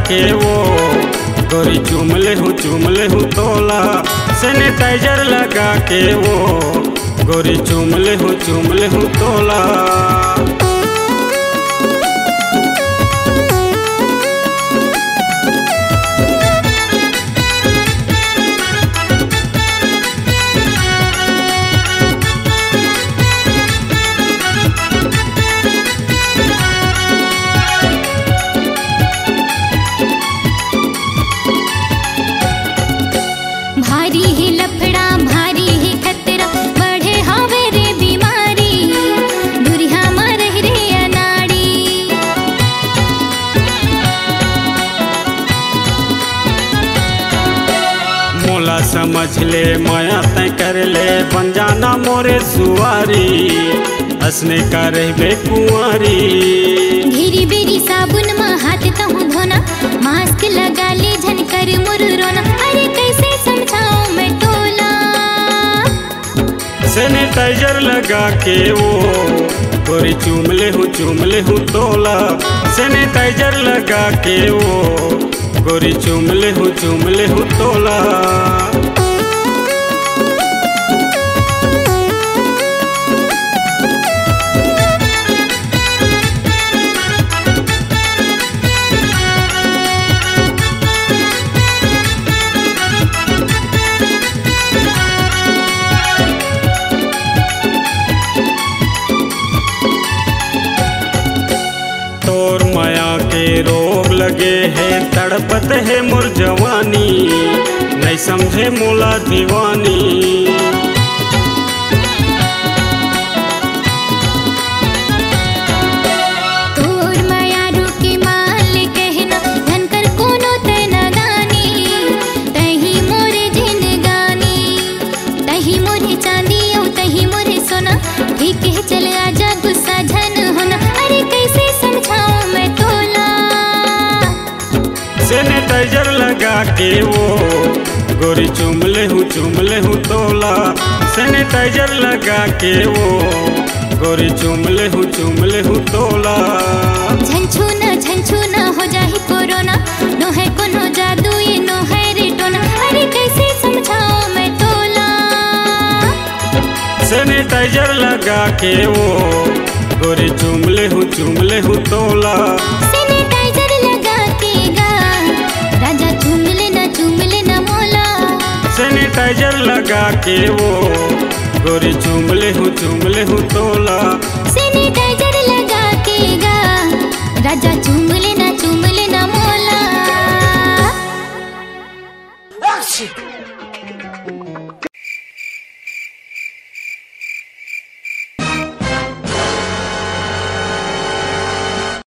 के वो गोरी चूम ले हूँ तोला। सैनिटाइजर लगा के वो गोरी चूम ले हूँ तोला। भारी है लफड़ा भारी है खतरा बढ़े हवे रे बीमारी दुरिया मर रे अनाड़ी। मोला समझ ले माया तय कर ले बन जाना मोरे सुवारी हंसने का रहबे कुंवारी। घेरी बेरी साबुन में हाथ कहूँ धोना मास्क लगा ले झनकर मुर रोना। अरे कैसे समझाऊं मैं टोला। सैनिटाइजर लगा के वो गोरी चूम ले हूँ तोला। सैनिटाइजर लगा के वो गोरी चूम ले हूँ तोला। तोर माया के रोग लगे है तड़पत है मोर जवानी नहीं समझे मोला दीवानी। तोर माया रुके माल कहना धनकर कोनो तय न गानी। तही मोरे जिंदगानी तही मोरे चांदी औ तही मोरे सोना। ठीक है चल आजा गुस्सा झन होना। अरे कैसे समझाऊं मैं तोला। सैनिटाइजर लगा के वो गोरी चूम ले हूँ तोला। सैनिटाइजर लगा के वो गोरी चूम ले हूँ तोला। झंझू ना हो जाही कोरोना नो है कोनो जादू ये नो है रे टोना। अरे कैसे समझाऊं मैं तोला। सैनिटाइजर लगा के वो गोरी चूम ले हूँ तोला। सैनिटाइजर लगा के गा राजा चूम लेना मोला। सैनिटाइजर लगा के वो गोरी चूम ले हूँ तोला। सैनिटाइजर लगा के गा राजा चूम लेना